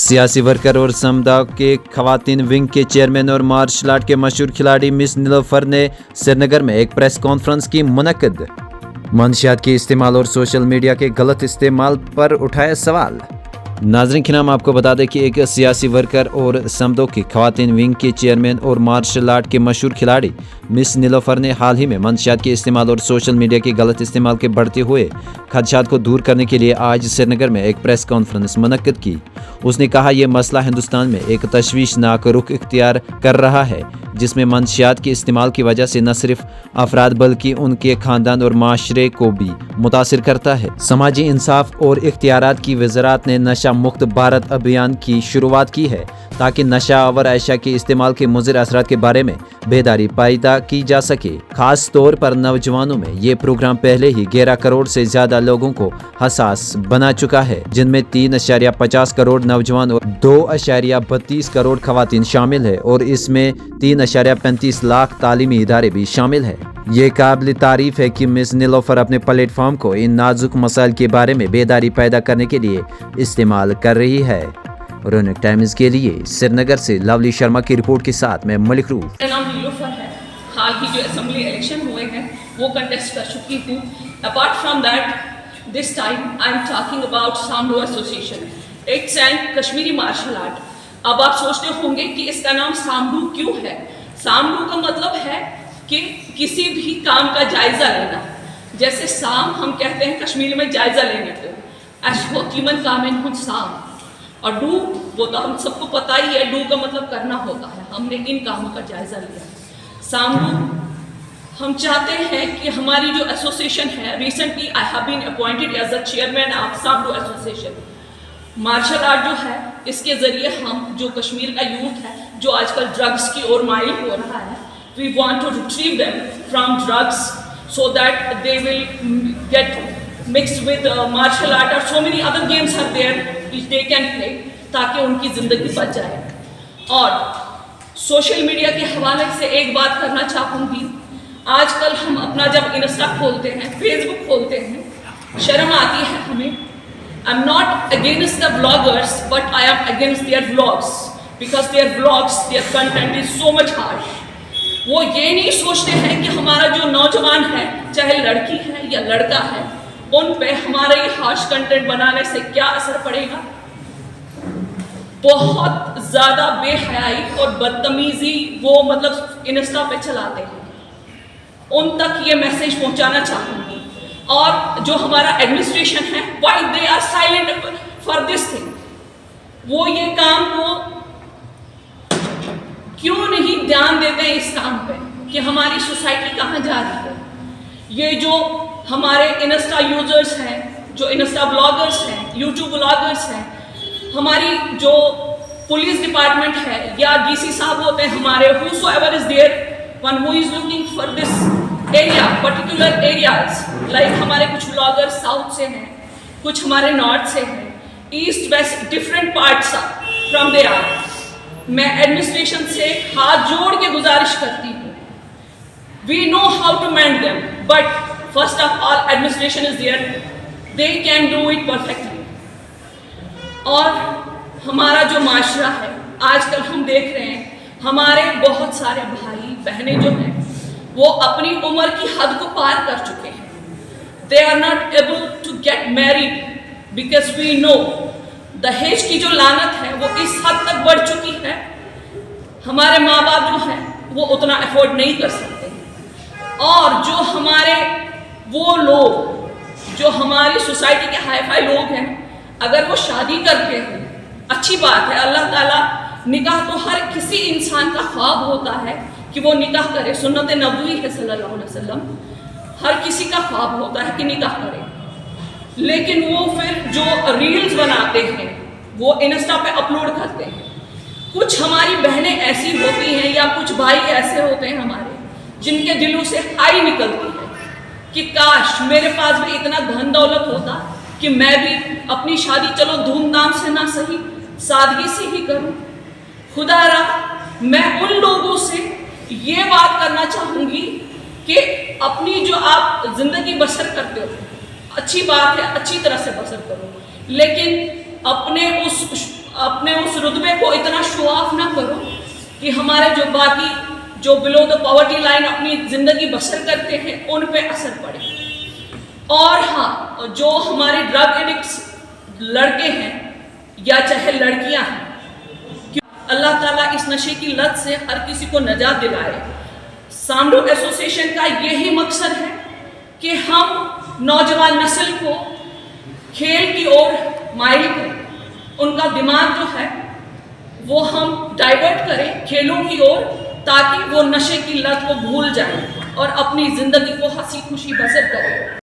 सियासी वर्कर और समदा के खवातीन विंग के चेयरमैन और मार्शल आर्ट के मशहूर खिलाड़ी मिस नीलोफर ने श्रीनगर में एक प्रेस कॉन्फ्रेंस की मुनक्किद। मंशियात के इस्तेमाल और सोशल मीडिया के गलत इस्तेमाल पर उठाया सवाल। नाज़रीन के नाम आपको बता दें कि एक सियासी वर्कर और समदों की खवातीन विंग के चेयरमैन और मार्शल आर्ट के मशहूर खिलाड़ी मिस नीलोफर ने हाल ही में मंशियात के इस्तेमाल और सोशल मीडिया के गलत इस्तेमाल के बढ़ते हुए खदशात को दूर करने के लिए आज श्रीनगर में एक प्रेस कॉन्फ्रेंस मुनक्किद की। उसने कहा यह मसला हिंदुस्तान में एक तशवीशनाक रुख इख्तियार कर रहा है, जिसमें मंशियात के इस्तेमाल की वजह से न सिर्फ अफराद बल्कि उनके खानदान और माशरे को भी मुतासिर करता है। समाजी इंसाफ और इख्तियारात की वज़ारत ने नशा मुक्त भारत अभियान की शुरुआत की है ताकि नशा आवर अशिया के इस्तेमाल के मुज़िर असरात के बारे में बेदारी पैदा की जा सके। खास तौर पर नौजवानों में ये प्रोग्राम पहले ही 11 करोड़ से ज्यादा लोगों को हसास बना चुका है, जिनमें 3.50 करोड़ नौजवान और 2.32 करोड़ खवातीन शामिल है और इसमें 3.35 लाख तालीमी इदारे भी शामिल है। ये काबिल तारीफ है कि मिस नीलोफर अपने प्लेटफॉर्म को इन नाजुक मसाइल के बारे में बेदारी पैदा करने के लिए इस्तेमाल कर रही है। रौनक टाइम्स के लिए श्रीनगर से लवली शर्मा की रिपोर्ट के साथ मैं मलिक रूफ। मेरा नाम नीलोफर है। हाल ही जो असेंबली इलेक्शन हुए हैं वो कंटेस्ट कर चुकी हूँ। Apart from that this time I am talking about Samdo association, it's and Kashmiri martial art. अब आप सोचते होंगे कि इसका नाम सामडू क्यों है। सामडू का मतलब है कि किसी भी काम का जायजा लेना। जैसे साम हम कहते हैं कश्मीरी में जायजा लेने को, अशवकीमन कामिन हुन साम, और डू वो तो हम सबको पता ही है, डू का मतलब करना होता है। हमने इन कामों का जायजा लिया। सामडू हम चाहते हैं कि हमारी जो एसोसिएशन है, recently I have been appointed as the chairman of Samdu association. Martial art जो है इसके ज़रिए हम जो कश्मीर का यूथ है जो आजकल ड्रग्स की ओर माइल हो रहा है, we want to retrieve them from drugs so that they will get mixed with martial art or so many other games are there which they can play ताकि उनकी ज़िंदगी बच जाए। और सोशल मीडिया के हवाले से एक बात करना चाहूँगी। आजकल हम अपना जब इंस्टा खोलते हैं, फेसबुक खोलते हैं, शर्म आती है हमें। I am not against the bloggers but I am against their vlogs because their vlogs, their content is so much harsh. वो ये नहीं सोचते हैं कि हमारा जो नौजवान है, चाहे लड़की है या लड़का है, उन पे हमारे ये हार्श कंटेंट बनाने से क्या असर पड़ेगा। बहुत ज़्यादा बेहयाई और बदतमीजी वो मतलब इंस्टा पे चलाते हैं। उन तक ये मैसेज पहुंचाना चाहूँगी। और जो हमारा एडमिनिस्ट्रेशन है, why they are silent for this thing, वो ये काम को क्यों नहीं ध्यान देते इस काम पे कि हमारी सोसाइटी कहाँ जा रही है। ये जो हमारे इंस्टा यूजर्स हैं, जो इंस्टा ब्लॉगर्स हैं, यूट्यूब ब्लॉगर्स हैं, हमारी जो पुलिस डिपार्टमेंट है या डीसी साहब होते हैं हमारे, whosoever is there, one who is looking for this area, particular areas, like हमारे कुछ ब्लॉगर्स साउथ से हैं, कुछ हमारे नॉर्थ से हैं, east west different parts from they are. मैं एडमिनिस्ट्रेशन से हाथ जोड़ के गुजारिश करती हूँ, we know how to mend them, but first of all administration is there, they can do it perfectly। और हमारा जो माशरा है आजकल हम देख रहे हैं, हमारे बहुत सारे भाई बहनें जो हैं वो अपनी उम्र की हद को पार कर चुके हैं। they are not able to get married because we know दहेज की जो लानत है वो इस हद तक बढ़ चुकी है, हमारे माँ बाप जो हैं वो उतना अफोर्ड नहीं कर सकते। और जो हमारे वो लोग जो हमारी सोसाइटी के हाई फाई लोग हैं, अगर वो शादी करते हैं, अच्छी बात है, अल्लाह ताला निकाह तो हर किसी इंसान का ख्वाब होता है कि वो निकाह करे, सुन्नत नबवी है सल्लल्लाहु अलैहि वसल्लम, हर किसी का ख्वाब होता है कि निकाह करे। लेकिन वो फिर जो रील्स बनाते हैं वो इंस्टा पे अपलोड करते हैं। कुछ हमारी बहनें ऐसी होती हैं या कुछ भाई ऐसे होते हैं हमारे जिनके दिलों से हाई निकलती है कि काश मेरे पास भी इतना धन दौलत होता कि मैं भी अपनी शादी चलो धूमधाम से ना सही सादगी से ही करूं। खुदारा मैं उन लोगों से ये बात करना चाहूँगी कि अपनी जो आप ज़िंदगी बसर करते हो, अच्छी बात है, अच्छी तरह से बसर करो, लेकिन अपने उस अपने उस रुतबे को इतना शो ऑफ ना करो कि हमारे जो बाकी जो बिलो द पॉवर्टी लाइन अपनी ज़िंदगी बसर करते हैं उन पे असर पड़े। और हाँ, जो हमारे ड्रग एडिक्ट्स लड़के हैं या चाहे लड़कियां हैं, अल्लाह ताला इस नशे की लत से हर किसी को नजात दिलाए। सांडो एसोसिएशन का यही मकसद है कि हम नौजवान नस्ल को खेल की ओर माइल करें, उनका दिमाग जो है वो हम डाइवर्ट करें खेलों की ओर, ताकि वो नशे की लत को भूल जाएं और अपनी ज़िंदगी को हंसी खुशी बसर करें।